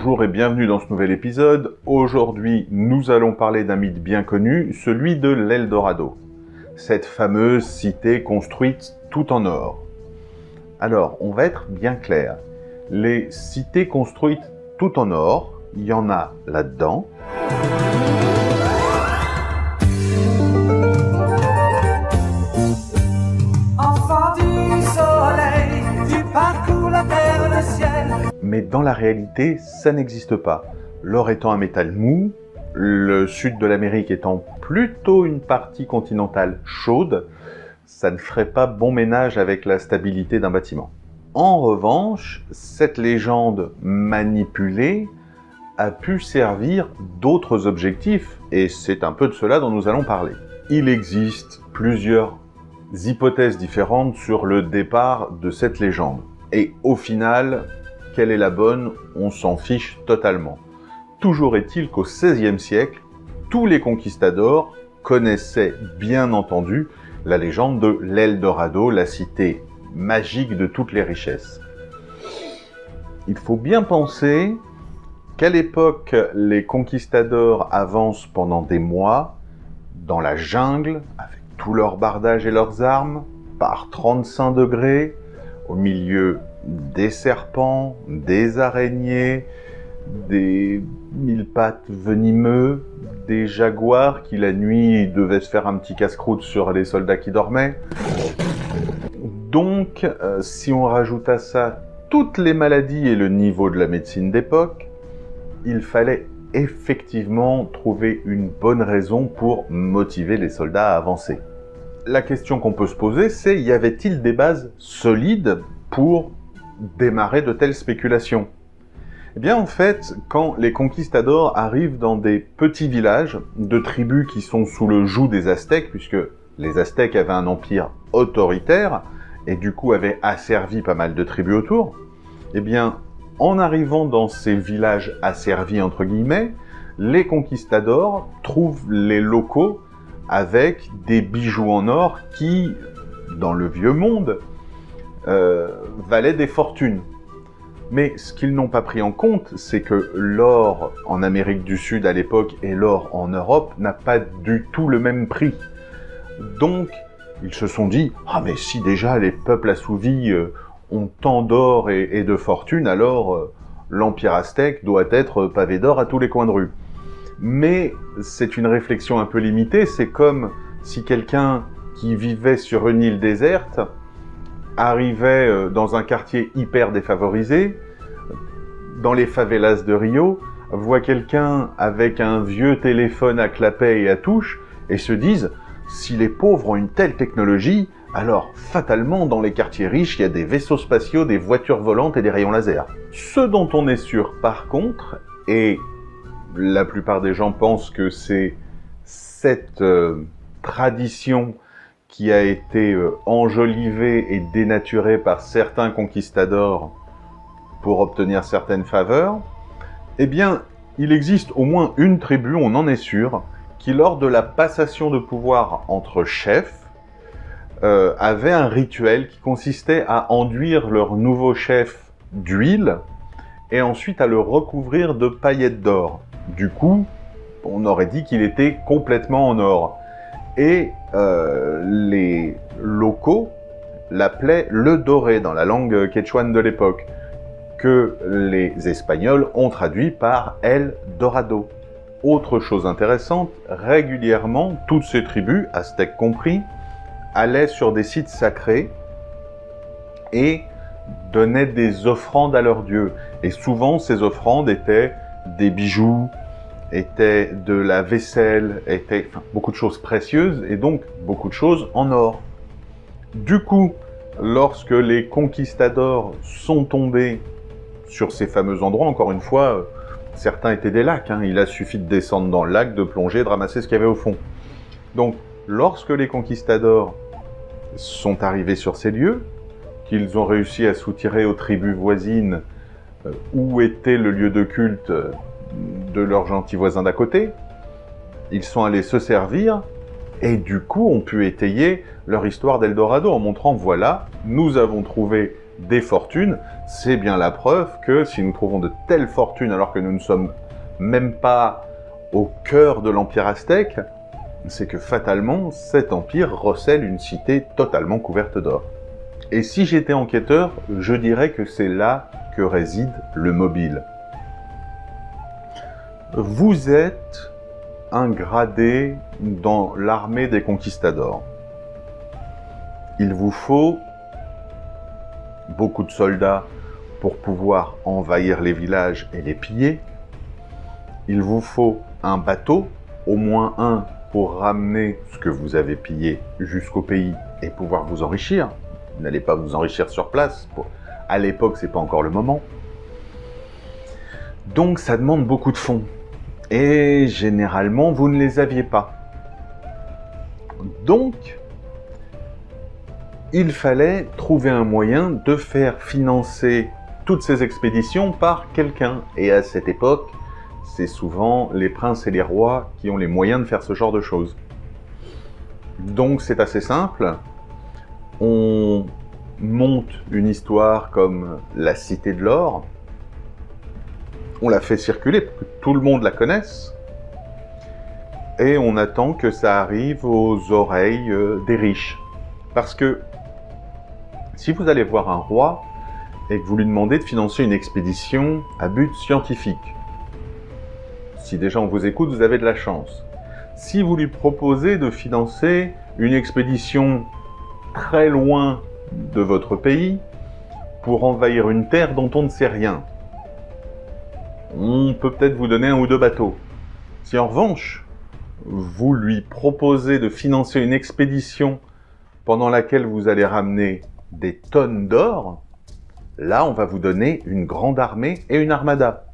Bonjour et bienvenue dans ce nouvel épisode. Aujourd'hui, nous allons parler d'un mythe bien connu, celui de l'Eldorado. Cette fameuse cité construite tout en or. Alors, on va être bien clair. Les cités construites tout en or, il y en a là-dedans. Enfant du soleil, tu parcours la terre, le ciel. Mais dans la réalité, ça n'existe pas. L'or étant un métal mou, le sud de l'Amérique étant plutôt une partie continentale chaude, ça ne ferait pas bon ménage avec la stabilité d'un bâtiment. En revanche, cette légende manipulée a pu servir d'autres objectifs, et c'est un peu de cela dont nous allons parler. Il existe plusieurs hypothèses différentes sur le départ de cette légende. Et au final, quelle est la bonne? On s'en fiche totalement. Toujours est-il qu'au XVIe siècle, tous les conquistadors connaissaient bien entendu la légende de l'Eldorado, la cité magique de toutes les richesses. Il faut bien penser qu'à l'époque, les conquistadors avancent pendant des mois dans la jungle, avec tout leur bardage et leurs armes, par 35 degrés, au milieu des serpents, des araignées, des mille-pattes venimeux, des jaguars qui la nuit devaient se faire un petit casse-croûte sur les soldats qui dormaient. Donc, si on rajoute à ça toutes les maladies et le niveau de la médecine d'époque, il fallait effectivement trouver une bonne raison pour motiver les soldats à avancer. La question qu'on peut se poser, c'est y avait-il des bases solides pour démarrer de telles spéculations? Eh bien, en fait, quand les conquistadors arrivent dans des petits villages de tribus qui sont sous le joug des Aztèques, puisque les Aztèques avaient un empire autoritaire, et du coup avaient asservi pas mal de tribus autour, eh bien, en arrivant dans ces villages asservis, entre guillemets, les conquistadors trouvent les locaux avec des bijoux en or qui, dans le vieux monde, valaient des fortunes. Mais ce qu'ils n'ont pas pris en compte, c'est que l'or en Amérique du Sud à l'époque et l'or en Europe n'a pas du tout le même prix. Donc, ils se sont dit « Ah mais si déjà les peuples assouvis ont tant d'or et de fortune, alors l'Empire aztèque doit être pavé d'or à tous les coins de rue. » Mais c'est une réflexion un peu limitée, c'est comme si quelqu'un qui vivait sur une île déserte arrivait dans un quartier hyper défavorisé, dans les favelas de Rio, voit quelqu'un avec un vieux téléphone à clapet et à touche, et se disent « Si les pauvres ont une telle technologie, alors fatalement dans les quartiers riches, il y a des vaisseaux spatiaux, des voitures volantes et des rayons laser. » Ce dont on est sûr par contre, et la plupart des gens pensent que c'est cette tradition qui a été enjolivée et dénaturée par certains conquistadors pour obtenir certaines faveurs, eh bien, il existe au moins une tribu, on en est sûr, qui lors de la passation de pouvoir entre chefs, avait un rituel qui consistait à enduire leur nouveau chef d'huile et ensuite à le recouvrir de paillettes d'or. Du coup, on aurait dit qu'il était complètement en or. Et les locaux l'appelaient le doré dans la langue quechouane de l'époque, que les Espagnols ont traduit par El Dorado. Autre chose intéressante, régulièrement, toutes ces tribus, aztèques compris, allaient sur des sites sacrés et donnaient des offrandes à leurs dieux. Et souvent, ces offrandes étaient des bijoux, étaient de la vaisselle, étaient beaucoup de choses précieuses et donc beaucoup de choses en or. Du coup, lorsque les conquistadors sont tombés sur ces fameux endroits, encore une fois, certains étaient des lacs, il a suffi de descendre dans le lac, de plonger, de ramasser ce qu'il y avait au fond. Donc, lorsque les conquistadors sont arrivés sur ces lieux, qu'ils ont réussi à soutirer aux tribus voisines où était le lieu de culte de leurs gentils voisins d'à côté, ils sont allés se servir et du coup ont pu étayer leur histoire d'Eldorado en montrant voilà, nous avons trouvé des fortunes, c'est bien la preuve que si nous trouvons de telles fortunes alors que nous ne sommes même pas au cœur de l'Empire aztèque, c'est que fatalement, cet empire recèle une cité totalement couverte d'or. Et si j'étais enquêteur, je dirais que c'est là que réside le mobile. Vous êtes un gradé dans l'armée des conquistadors. Il vous faut beaucoup de soldats pour pouvoir envahir les villages et les piller. Il vous faut un bateau, au moins un, pour ramener ce que vous avez pillé jusqu'au pays et pouvoir vous enrichir. Vous n'allez pas vous enrichir sur place. À l'époque, c'est pas encore le moment. Donc, ça demande beaucoup de fonds. Et généralement, vous ne les aviez pas. Donc, il fallait trouver un moyen de faire financer toutes ces expéditions par quelqu'un. Et à cette époque, c'est souvent les princes et les rois qui ont les moyens de faire ce genre de choses. Donc c'est assez simple. On monte une histoire comme la Cité de l'Or. On la fait circuler pour que tout le monde la connaisse. Et on attend que ça arrive aux oreilles des riches. Parce que si vous allez voir un roi et que vous lui demandez de financer une expédition à but scientifique, si des gens vous écoutent, vous avez de la chance. Si vous lui proposez de financer une expédition très loin de votre pays pour envahir une terre dont on ne sait rien, on peut peut-être vous donner un ou deux bateaux. Si en revanche, vous lui proposez de financer une expédition pendant laquelle vous allez ramener des tonnes d'or, là on va vous donner une grande armée et une armada.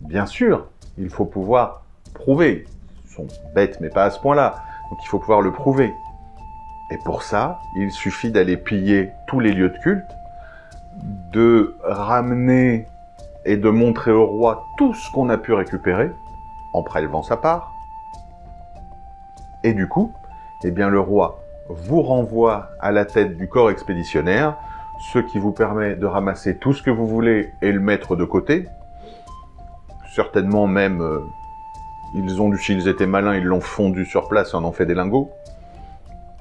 Bien sûr, il faut pouvoir prouver. Ils sont bêtes, mais pas à ce point-là. Donc il faut pouvoir le prouver. Et pour ça, il suffit d'aller piller tous les lieux de culte, de ramener et de montrer au roi tout ce qu'on a pu récupérer, en prélevant sa part. Et du coup, eh bien le roi vous renvoie à la tête du corps expéditionnaire, ce qui vous permet de ramasser tout ce que vous voulez et le mettre de côté. Certainement même, s'ils étaient malins, ils l'ont fondu sur place et en ont fait des lingots,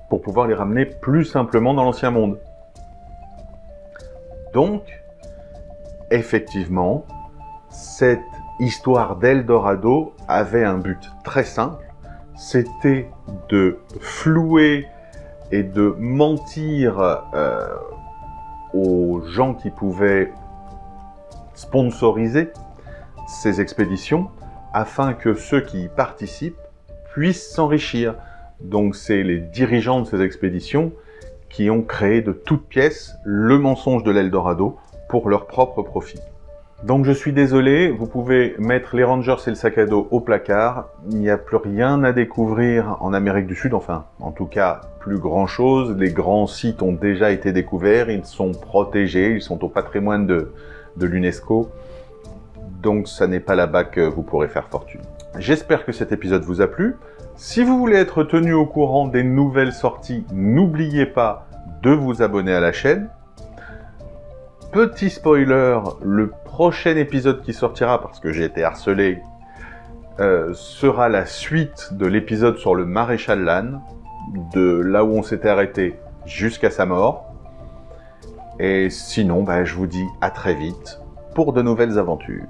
pour pouvoir les ramener plus simplement dans l'ancien monde. Donc, effectivement, cette histoire d'Eldorado avait un but très simple, c'était de flouer et de mentir aux gens qui pouvaient sponsoriser ces expéditions, afin que ceux qui y participent puissent s'enrichir. Donc c'est les dirigeants de ces expéditions qui ont créé de toutes pièces le mensonge de l'Eldorado pour leur propre profit. Donc je suis désolé, vous pouvez mettre les Rangers et le sac à dos au placard, il n'y a plus rien à découvrir en Amérique du Sud, enfin, en tout cas, plus grand chose, les grands sites ont déjà été découverts, ils sont protégés, ils sont au patrimoine de l'UNESCO, donc ça n'est pas là-bas que vous pourrez faire fortune. J'espère que cet épisode vous a plu. Si vous voulez être tenu au courant des nouvelles sorties, n'oubliez pas de vous abonner à la chaîne. Petit spoiler, le prochain épisode qui sortira, parce que j'ai été harcelé, sera la suite de l'épisode sur le maréchal Lannes, de là où on s'était arrêté jusqu'à sa mort. Et sinon, je vous dis à très vite pour de nouvelles aventures.